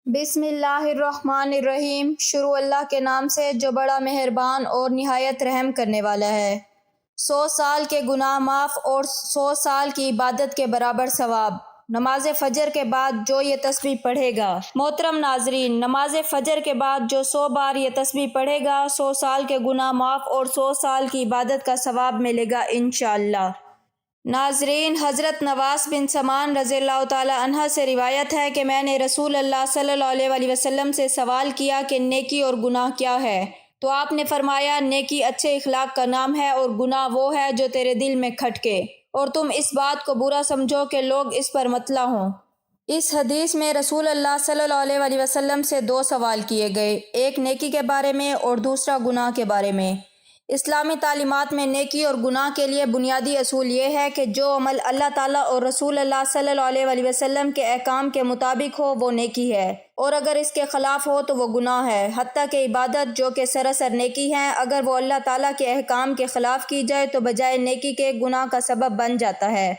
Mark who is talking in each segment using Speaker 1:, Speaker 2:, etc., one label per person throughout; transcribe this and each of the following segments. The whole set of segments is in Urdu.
Speaker 1: بسم اللہ الرحمن الرحیم۔ شروع اللہ کے نام سے جو بڑا مہربان اور نہایت رحم کرنے والا ہے۔ 100 سال کے گناہ معاف اور 100 سال کی عبادت کے برابر ثواب۔ نماز فجر کے بعد جو یہ تسبیح پڑھے گا۔ محترم ناظرین، نماز فجر کے بعد جو 100 بار یہ تسبیح پڑھے گا، 100 سال کے گناہ معاف اور 100 سال کی عبادت کا ثواب ملے گا انشاءاللہ۔ ناظرین، حضرت نواس بن سمان رضی اللہ تعالی عنہ سے روایت ہے کہ میں نے رسول اللہ صلی اللہ علیہ وسلم سے سوال کیا کہ نیکی اور گناہ کیا ہے؟ تو آپ نے فرمایا، نیکی اچھے اخلاق کا نام ہے اور گناہ وہ ہے جو تیرے دل میں کھٹکے اور تم اس بات کو برا سمجھو کہ لوگ اس پر مطلع ہوں۔ اس حدیث میں رسول اللہ صلی اللہ علیہ وسلم سے 2 سوال کیے گئے، ایک نیکی کے بارے میں اور دوسرا گناہ کے بارے میں۔ اسلامی تعلیمات میں نیکی اور گناہ کے لیے بنیادی اصول یہ ہے کہ جو عمل اللہ تعالیٰ اور رسول اللہ صلی اللہ علیہ وسلم کے احکام کے مطابق ہو وہ نیکی ہے، اور اگر اس کے خلاف ہو تو وہ گناہ ہے۔ حتیٰ کہ عبادت جو کہ سراسر نیکی ہے، اگر وہ اللہ تعالیٰ کے احکام کے خلاف کی جائے تو بجائے نیکی کے گناہ کا سبب بن جاتا ہے۔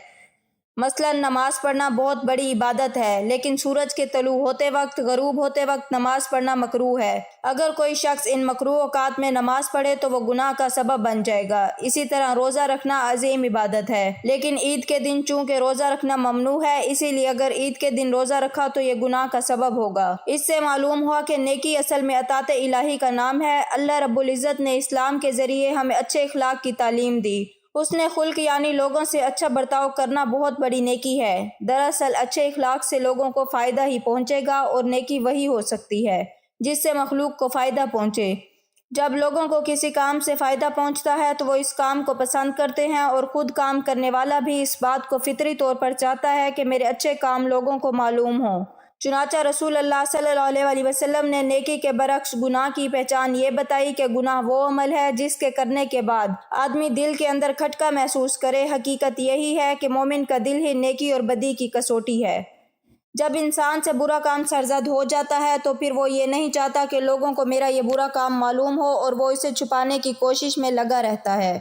Speaker 1: مثلا نماز پڑھنا بہت بڑی عبادت ہے، لیکن سورج کے طلوع ہوتے وقت غروب ہوتے وقت نماز پڑھنا مکروہ ہے۔ اگر کوئی شخص ان مکروہ اوقات میں نماز پڑھے تو وہ گناہ کا سبب بن جائے گا۔ اسی طرح روزہ رکھنا عظیم عبادت ہے، لیکن عید کے دن چونکہ روزہ رکھنا ممنوع ہے، اسی لیے اگر عید کے دن روزہ رکھا تو یہ گناہ کا سبب ہوگا۔ اس سے معلوم ہوا کہ نیکی اصل میں اطاعت الہی کا نام ہے۔ اللہ رب العزت نے اسلام کے ذریعے ہمیں اچھے اخلاق کی تعلیم دی۔ اس نے خلق یعنی لوگوں سے اچھا برتاؤ کرنا بہت بڑی نیکی ہے۔ دراصل اچھے اخلاق سے لوگوں کو فائدہ ہی پہنچے گا، اور نیکی وہی ہو سکتی ہے جس سے مخلوق کو فائدہ پہنچے۔ جب لوگوں کو کسی کام سے فائدہ پہنچتا ہے تو وہ اس کام کو پسند کرتے ہیں، اور خود کام کرنے والا بھی اس بات کو فطری طور پر چاہتا ہے کہ میرے اچھے کام لوگوں کو معلوم ہوں۔ چنانچہ رسول اللہ صلی اللہ علیہ وسلم نے نیکی کے برعکس گناہ کی پہچان یہ بتائی کہ گناہ وہ عمل ہے جس کے کرنے کے بعد آدمی دل کے اندر کھٹکا محسوس کرے۔ حقیقت یہی ہے کہ مومن کا دل ہی نیکی اور بدی کی کسوٹی ہے۔ جب انسان سے برا کام سرزد ہو جاتا ہے تو پھر وہ یہ نہیں چاہتا کہ لوگوں کو میرا یہ برا کام معلوم ہو، اور وہ اسے چھپانے کی کوشش میں لگا رہتا ہے۔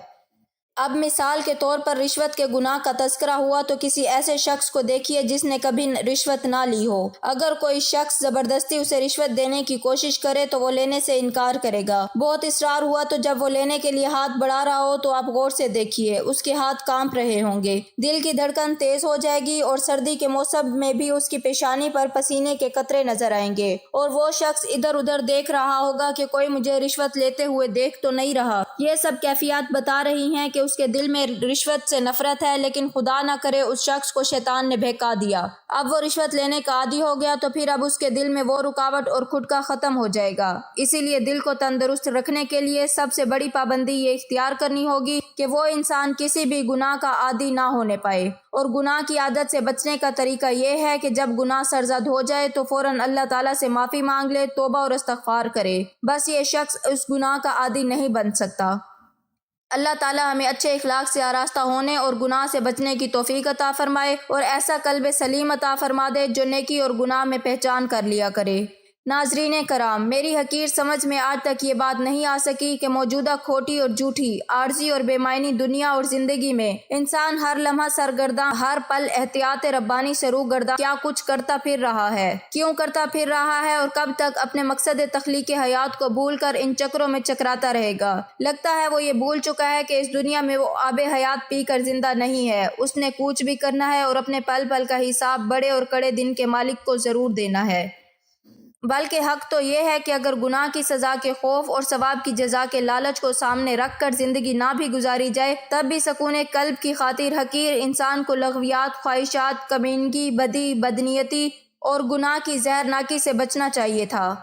Speaker 1: اب مثال کے طور پر رشوت کے گناہ کا تذکرہ ہوا تو کسی ایسے شخص کو دیکھیے جس نے کبھی رشوت نہ لی ہو۔ اگر کوئی شخص زبردستی اسے رشوت دینے کی کوشش کرے تو وہ لینے سے انکار کرے گا۔ بہت اصرار ہوا تو جب وہ لینے کے لیے ہاتھ بڑھا رہا ہو تو آپ غور سے دیکھیے، اس کے ہاتھ کانپ رہے ہوں گے، دل کی دھڑکن تیز ہو جائے گی، اور سردی کے موسم میں بھی اس کی پیشانی پر پسینے کے قطرے نظر آئیں گے، اور وہ شخص ادھر ادھر دیکھ رہا ہوگا کہ کوئی مجھے رشوت لیتے ہوئے دیکھ تو نہیں رہا۔ یہ سب کیفیات بتا رہی ہیں کہ اس کے دل میں رشوت سے نفرت ہے، لیکن خدا نہ کرے اس شخص کو شیطان نے بہکا دیا۔ اب وہ رشوت لینے کا عادی ہو گیا تو پھر اب اس کے دل میں وہ رکاوٹ اور کھٹکا ختم ہو جائے گا۔ اسی لیے دل کو تندرست رکھنے کے لیے سب سے بڑی پابندی یہ اختیار کرنی ہوگی کہ وہ انسان کسی بھی گناہ کا عادی نہ ہونے پائے، اور گناہ کی عادت سے بچنے کا طریقہ یہ ہے کہ جب گناہ سرزد ہو جائے تو فوراً اللہ تعالیٰ سے معافی مانگ لے، توبہ اور استغفار کرے۔ بس یہ شخص اس گناہ کا عادی نہیں بن سکتا۔ اللہ تعالیٰ ہمیں اچھے اخلاق سے آراستہ ہونے اور گناہ سے بچنے کی توفیق عطا فرمائے، اور ایسا قلب سلیم عطا فرما دے جو نیکی اور گناہ میں پہچان کر لیا کرے۔ ناظرین کرام، میری حقیر سمجھ میں آج تک یہ بات نہیں آ سکی کہ موجودہ کھوٹی اور جھوٹی، عارضی اور بے معنی دنیا اور زندگی میں انسان ہر لمحہ سرگرداں، ہر پل احتیاط ربانی سے روگرداں کیا کچھ کرتا پھر رہا ہے، کیوں کرتا پھر رہا ہے، اور کب تک اپنے مقصد تخلیق حیات کو بھول کر ان چکروں میں چکراتا رہے گا۔ لگتا ہے وہ یہ بھول چکا ہے کہ اس دنیا میں وہ آب حیات پی کر زندہ نہیں ہے، اس نے کوچ بھی کرنا ہے، اور اپنے پل پل کا حساب بڑے اور کڑے دن کے مالک کو ضرور دینا ہے۔ بلکہ حق تو یہ ہے کہ اگر گناہ کی سزا کے خوف اور ثواب کی جزا کے لالچ کو سامنے رکھ کر زندگی نہ بھی گزاری جائے، تب بھی سکون قلب کی خاطر حقیر انسان کو لغویات، خواہشات، کمینگی، بدی، بدنیتی اور گناہ کی زہرناکی سے بچنا چاہیے تھا۔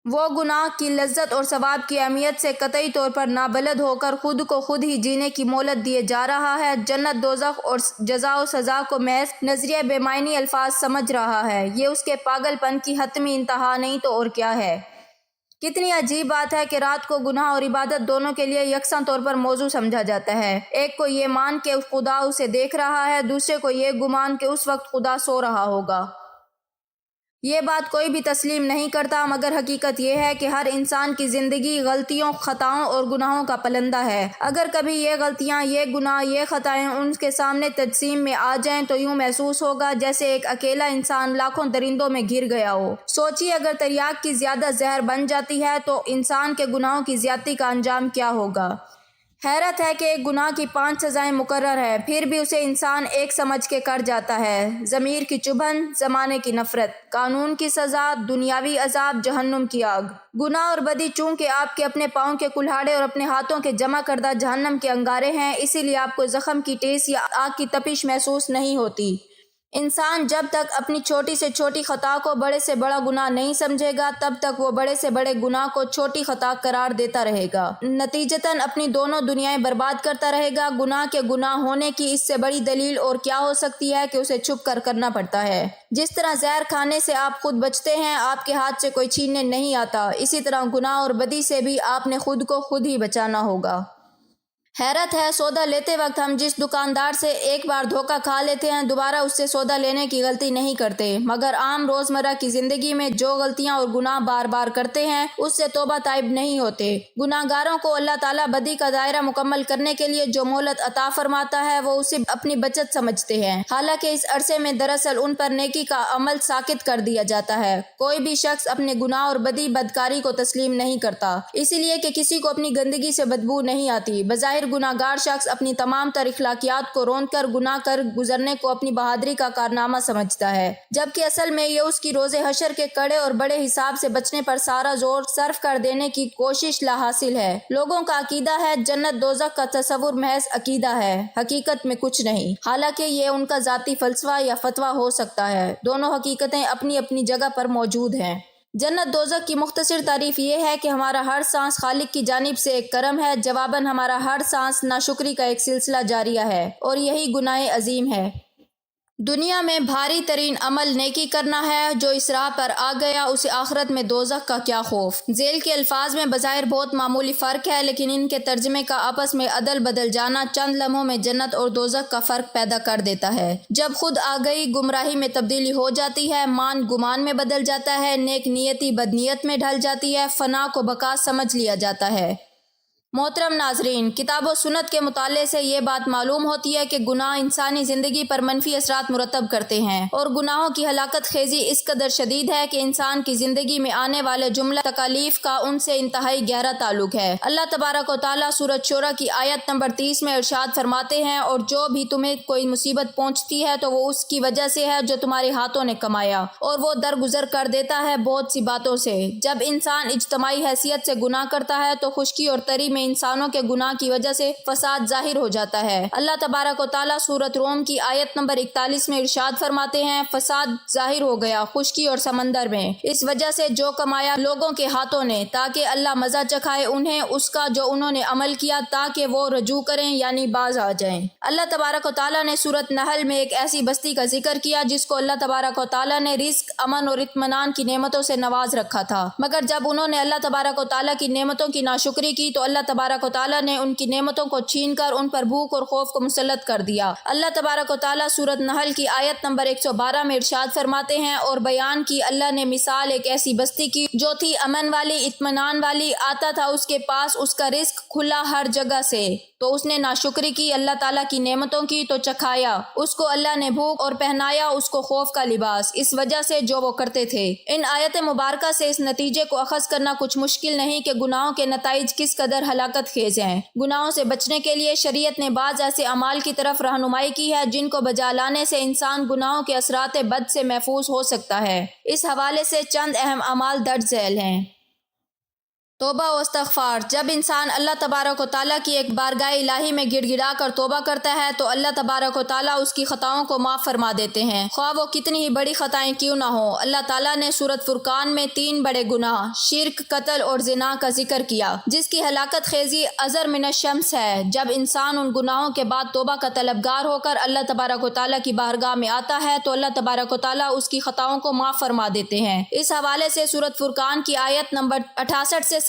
Speaker 1: وہ گناہ کی لذت اور ثواب کی اہمیت سے قطعی طور پر نابلد ہو کر خود کو خود ہی جینے کی مہلت دیے جا رہا ہے، جنت دوزخ اور جزا و سزا کو محض نظریہ بے معنی الفاظ سمجھ رہا ہے۔ یہ اس کے پاگل پن کی حتمی انتہا نہیں تو اور کیا ہے۔ کتنی عجیب بات ہے کہ رات کو گناہ اور عبادت دونوں کے لیے یکساں طور پر موضوع سمجھا جاتا ہے۔ ایک کو یہ مان کہ خدا اسے دیکھ رہا ہے، دوسرے کو یہ گمان کہ اس وقت خدا سو رہا ہوگا۔ یہ بات کوئی بھی تسلیم نہیں کرتا، مگر حقیقت یہ ہے کہ ہر انسان کی زندگی غلطیوں، خطاؤں اور گناہوں کا پلندہ ہے۔ اگر کبھی یہ غلطیاں، یہ گناہ، یہ خطائیں ان کے سامنے تجسیم میں آ جائیں تو یوں محسوس ہوگا جیسے ایک اکیلا انسان لاکھوں درندوں میں گر گیا ہو۔ سوچیے اگر تریاک کی زیادہ زہر بن جاتی ہے تو انسان کے گناہوں کی زیادتی کا انجام کیا ہوگا۔ حیرت ہے کہ ایک گناہ کی 5 سزائیں مقرر ہے، پھر بھی اسے انسان ایک سمجھ کے کر جاتا ہے۔ ضمیر کی چبھن، زمانے کی نفرت، قانون کی سزا، دنیاوی عذاب، جہنم کی آگ۔ گناہ اور بدی چونکہ آپ کے اپنے پاؤں کے کلہاڑے اور اپنے ہاتھوں کے جمع کردہ جہنم کے انگارے ہیں، اسی لیے آپ کو زخم کی ٹیس یا آگ کی تپش محسوس نہیں ہوتی۔ انسان جب تک اپنی چھوٹی سے چھوٹی خطا کو بڑے سے بڑا گناہ نہیں سمجھے گا تب تک وہ بڑے سے بڑے گناہ کو چھوٹی خطا قرار دیتا رہے گا، نتیجتاً اپنی دونوں دنیایں برباد کرتا رہے گا۔ گناہ کے گناہ ہونے کی اس سے بڑی دلیل اور کیا ہو سکتی ہے کہ اسے چھپ کر کرنا پڑتا ہے۔ جس طرح زہر کھانے سے آپ خود بچتے ہیں، آپ کے ہاتھ سے کوئی چھیننے نہیں آتا، اسی طرح گناہ اور بدی سے بھی آپ نے خود کو خود ہی بچانا ہوگا۔ حیرت ہے، سودا لیتے وقت ہم جس دکاندار سے ایک بار دھوکہ کھا لیتے ہیں دوبارہ اس سے سودا لینے کی غلطی نہیں کرتے، مگر عام روزمرہ کی زندگی میں جو غلطیاں اور گناہ بار بار کرتے ہیں اس سے توبہ تائب نہیں ہوتے۔ گناہ گاروں کو اللہ تعالیٰ بدی کا دائرہ مکمل کرنے کے لیے جو مہلت عطا فرماتا ہے وہ اسے اپنی بچت سمجھتے ہیں، حالانکہ اس عرصے میں دراصل ان پر نیکی کا عمل ساقط کر دیا جاتا ہے۔ کوئی بھی شخص اپنے گناہ اور بدکاری کو تسلیم نہیں کرتا، اسی لیے کہ کسی کو اپنی گندگی سے بدبو نہیں آتی۔ بظاہر گناہ گار شخص اپنی تمام تر اخلاقیات کو روند کر گناہ کر گزرنے کو اپنی بہادری کا کارنامہ سمجھتا ہے، جبکہ اصل میں یہ اس کی روز حشر کے کڑے اور بڑے حساب سے بچنے پر سارا زور صرف کر دینے کی کوشش لا حاصل ہے۔ لوگوں کا عقیدہ ہے جنت دوزخ کا تصور محض عقیدہ ہے، حقیقت میں کچھ نہیں، حالانکہ یہ ان کا ذاتی فلسفہ یا فتویٰ ہو سکتا ہے۔ دونوں حقیقتیں اپنی اپنی جگہ پر موجود ہیں۔ جنت دوزخ کی مختصر تعریف یہ ہے کہ ہمارا ہر سانس خالق کی جانب سے ایک کرم ہے، جواباً ہمارا ہر سانس ناشکری کا ایک سلسلہ جاریہ ہے، اور یہی گناہ عظیم ہے۔ دنیا میں بھاری ترین عمل نیکی کرنا ہے، جو اس راہ پر آ گیا اسے آخرت میں دوزخ کا کیا خوف۔ ذیل کے الفاظ میں بظاہر بہت معمولی فرق ہے، لیکن ان کے ترجمے کا آپس میں عدل بدل جانا چند لمحوں میں جنت اور دوزخ کا فرق پیدا کر دیتا ہے۔ جب خود آگئی گمراہی میں تبدیلی ہو جاتی ہے، مان گمان میں بدل جاتا ہے، نیک نیتی بدنیت میں ڈھل جاتی ہے، فنا کو بقا سمجھ لیا جاتا ہے۔ محترم ناظرین، کتاب و سنت کے مطالعے سے یہ بات معلوم ہوتی ہے کہ گناہ انسانی زندگی پر منفی اثرات مرتب کرتے ہیں، اور گناہوں کی ہلاکت خیزی اس قدر شدید ہے کہ انسان کی زندگی میں آنے والے جملہ تکالیف کا ان سے انتہائی گہرا تعلق ہے۔ اللہ تبارک و تعالیٰ سورۃ شورى کی آیت نمبر 30 میں ارشاد فرماتے ہیں، اور جو بھی تمہیں کوئی مصیبت پہنچتی ہے تو وہ اس کی وجہ سے ہے جو تمہارے ہاتھوں نے کمایا، اور وہ درگزر کر دیتا ہے بہت سی باتوں سے۔ جب انسان اجتماعی حیثیت سے گناہ کرتا ہے تو خشکی اور تری میں انسانوں کے گناہ کی وجہ سے فساد ظاہر ہو جاتا ہے۔ اللہ تبارک و تعالیٰ سورۃ روم کی آیت نمبر 41 میں ارشاد فرماتے ہیں، فساد ظاہر ہو گیا خشکی اور سمندر میں، اس وجہ سے جو کمایا لوگوں کے ہاتھوں نے، تاکہ اللہ مزہ چکھائے انہیں اس کا جو انہوں نے عمل کیا، تاکہ وہ رجوع کریں یعنی باز آ جائیں۔ اللہ تبارک و تعالیٰ نے سورۃ نحل میں ایک ایسی بستی کا ذکر کیا جس کو اللہ تبارک و تعالیٰ نے رزق، امن اور اطمینان کی نعمتوں سے نواز رکھا تھا، مگر جب انہوں نے اللہ تبارک و تعالیٰ کی نعمتوں کی ناشکری کی تو اللہ تبارک و تعالیٰ نے ان کی نعمتوں کو چھین کر ان پر بھوک اور خوف کو مسلط کر دیا۔ اللہ تبارک و تعالیٰ سورۃ نحل کی آیت نمبر 112 میں ارشاد فرماتے ہیں، اور بیان کی اللہ نے مثال ایک ایسی بستی کی جو تھی امن والی، اطمینان والی، آتا تھا اس کے پاس اس کا رزق کھلا ہر جگہ سے، تو اس نے ناشکری کی اللہ تعالیٰ کی نعمتوں کی تو چکھایا اس کو اللہ نے بھوک، اور پہنایا اس کو خوف کا لباس، اس وجہ سے جو وہ کرتے تھے۔ ان آیت مبارکہ سے اس نتیجے کو اخذ کرنا کچھ مشکل نہیں کہ گناہوں کے نتائج کس قدر ہلاکت خیز ہیں۔ گناہوں سے بچنے کے لیے شریعت نے بعض ایسے اعمال کی طرف رہنمائی کی ہے جن کو بجا لانے سے انسان گناہوں کے اثرات بد سے محفوظ ہو سکتا ہے۔ اس حوالے سے چند اہم اعمال درج ذیل ہیں۔ توبہ و استغفار۔ جب انسان اللہ تبارک و تعالیٰ کی ایک بارگاہ الہی میں گڑ گڑا کر توبہ کرتا ہے تو اللہ تبارک و تعالیٰ اس کی خطاؤں کو معاف فرما دیتے ہیں، خواہ وہ کتنی ہی بڑی خطائیں کیوں نہ ہوں۔ اللہ تعالیٰ نے سورۃ فرقان میں 3 بڑے گناہ شرک، قتل اور زنا کا ذکر کیا، جس کی ہلاکت خیزی ازر من الشمس ہے۔ جب انسان ان گناہوں کے بعد توبہ کا طلبگار ہو کر اللہ تبارک و تعالیٰ کی بارگاہ میں آتا ہے تو اللہ تبارک و تعالیٰ اس کی خطاؤں کو معاف فرما دیتے ہیں۔ اس حوالے سے سورۃ فرقان کی آیت نمبر 68 سے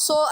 Speaker 1: 100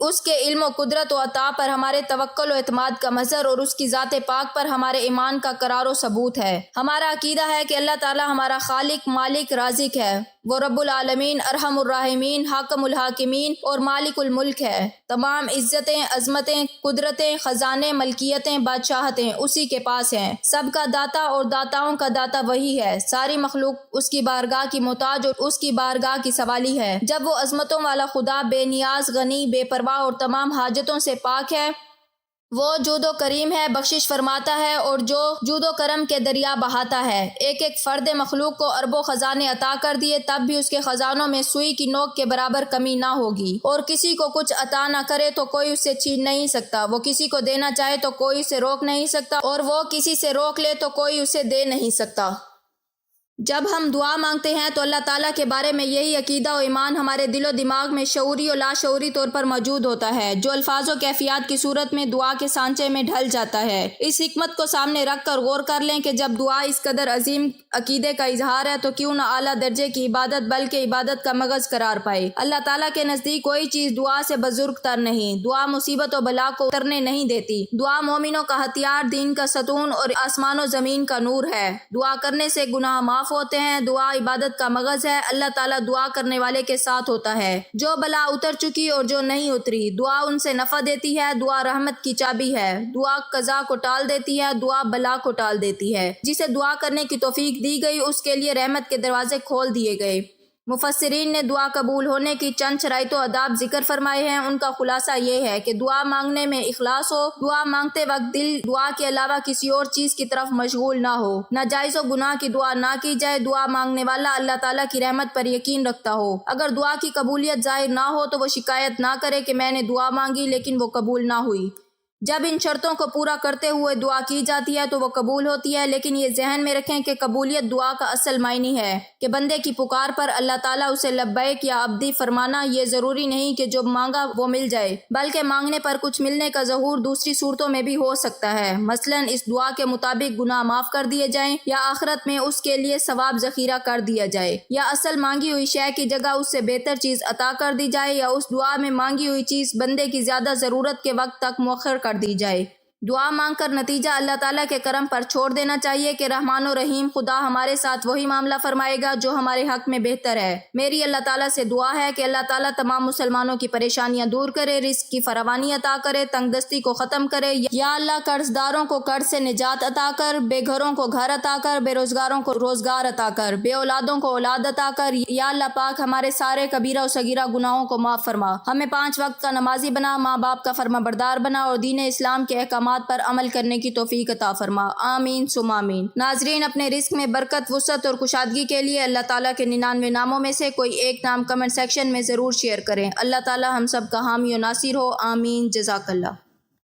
Speaker 1: اس کے علم و قدرت و عطا پر ہمارے توکل و اعتماد کا مظہر اور اس کی ذات پاک پر ہمارے ایمان کا قرار و ثبوت ہے۔ ہمارا عقیدہ ہے کہ اللہ تعالی ہمارا خالق، مالک، رازق ہے۔ وہ رب العالمین، ارحم الراحمین، حاکم الحاکمین اور مالک الملک ہے۔ تمام عزتیں، عظمتیں، قدرتیں، خزانے، ملکیتیں، بادشاہتیں اسی کے پاس ہیں۔ سب کا داتا اور داتاؤں کا داتا وہی ہے۔ ساری مخلوق اس کی بارگاہ کی محتاج اور اس کی بارگاہ کی سوالی ہے۔ جب وہ عظمتوں والا خدا بے نیاز، غنی، بے پرواہ اور تمام حاجتوں سے پاک ہے، وہ جود و کریم ہے، بخشش فرماتا ہے اور جو جود و کرم کے دریا بہاتا ہے۔ ایک ایک فرد مخلوق کو اربوں خزانے عطا کر دیے، تب بھی اس کے خزانوں میں سوئی کی نوک کے برابر کمی نہ ہوگی، اور کسی کو کچھ عطا نہ کرے تو کوئی اس سے چھین نہیں سکتا۔ وہ کسی کو دینا چاہے تو کوئی اسے روک نہیں سکتا، اور وہ کسی سے روک لے تو کوئی اسے دے نہیں سکتا۔ جب ہم دعا مانگتے ہیں تو اللہ تعالیٰ کے بارے میں یہی عقیدہ و ایمان ہمارے دل و دماغ میں شعوری و لاشعوری طور پر موجود ہوتا ہے، جو الفاظ و کیفیات کی صورت میں دعا کے سانچے میں ڈھل جاتا ہے۔ اس حکمت کو سامنے رکھ کر غور کر لیں کہ جب دعا اس قدر عظیم عقیدے کا اظہار ہے تو کیوں نہ اعلیٰ درجے کی عبادت بلکہ عبادت کا مغز قرار پائے۔ اللہ تعالیٰ کے نزدیک کوئی چیز دعا سے بزرگ تر نہیں۔ دعا مصیبت و بلا کو اترنے نہیں دیتی۔ دعا مومنوں کا ہتھیار، دین کا ستون اور آسمان و زمین کا نور ہے۔ دعا کرنے سے گناہ معاف ہوتے ہیں۔ دعا عبادت کا مغز ہے۔ اللہ تعالیٰ دعا کرنے والے کے ساتھ ہوتا ہے۔ جو بلا اتر چکی اور جو نہیں اتری، دعا ان سے نفع دیتی ہے۔ دعا رحمت کی چابی ہے۔ دعا قضا کو ٹال دیتی ہے، دعا بلا کو ٹال دیتی ہے۔ جسے دعا کرنے کی توفیق دی گئی اس کے لیے رحمت کے دروازے کھول دیے گئے۔ مفسرین نے دعا قبول ہونے کی چند شرائط و آداب ذکر فرمائے ہیں۔ ان کا خلاصہ یہ ہے کہ دعا مانگنے میں اخلاص ہو، دعا مانگتے وقت دل دعا کے علاوہ کسی اور چیز کی طرف مشغول نہ ہو، ناجائز و گناہ کی دعا نہ کی جائے، دعا مانگنے والا اللہ تعالیٰ کی رحمت پر یقین رکھتا ہو۔ اگر دعا کی قبولیت ظاہر نہ ہو تو وہ شکایت نہ کرے کہ میں نے دعا مانگی لیکن وہ قبول نہ ہوئی۔ جب ان شرطوں کو پورا کرتے ہوئے دعا کی جاتی ہے تو وہ قبول ہوتی ہے، لیکن یہ ذہن میں رکھیں کہ قبولیت دعا کا اصل معنی ہے کہ بندے کی پکار پر اللہ تعالیٰ اسے لبیک یا عبدی فرمانا۔ یہ ضروری نہیں کہ جو مانگا وہ مل جائے، بلکہ مانگنے پر کچھ ملنے کا ظہور دوسری صورتوں میں بھی ہو سکتا ہے۔ مثلاً اس دعا کے مطابق گناہ معاف کر دیے جائیں، یا آخرت میں اس کے لیے ثواب ذخیرہ کر دیا جائے، یا اصل مانگی ہوئی شے کی جگہ اس سے بہتر چیز عطا کر دی جائے، یا اس دعا میں مانگی ہوئی چیز بندے کی زیادہ ضرورت کے وقت تک مؤخر کر دی جائے۔ دعا مانگ کر نتیجہ اللہ تعالیٰ کے کرم پر چھوڑ دینا چاہیے کہ رحمان و رحیم خدا ہمارے ساتھ وہی معاملہ فرمائے گا جو ہمارے حق میں بہتر ہے۔ میری اللہ تعالیٰ سے دعا ہے کہ اللہ تعالیٰ تمام مسلمانوں کی پریشانیاں دور کرے، رزق کی فراوانی عطا کرے، تنگ دستی کو ختم کرے۔ یا اللہ قرض داروں کو قرض سے نجات عطا کر، بے گھروں کو گھر عطا کر، بے روزگاروں کو روزگار عطا کر، بے اولادوں کو اولاد عطا کر۔ یا اللہ پاک ہمارے سارے کبیرہ و صغیرہ گناہوں کو معاف فرما، ہمیں 5 وقت کا نمازی بنا، ماں باپ کا فرما بردار بنا، اور دین اسلام کے احکامات پر عمل کرنے کی توفیق عطا فرما۔ آمین ثم آمین۔ ناظرین، اپنے رزق میں برکت، وسعت اور کشادگی کے لیے اللہ تعالیٰ کے 99 ناموں میں سے کوئی ایک نام کمنٹ سیکشن میں ضرور شیئر کریں۔ اللہ تعالیٰ ہم سب کا حامی و ناصر ہو۔ آمین۔ جزاک اللہ۔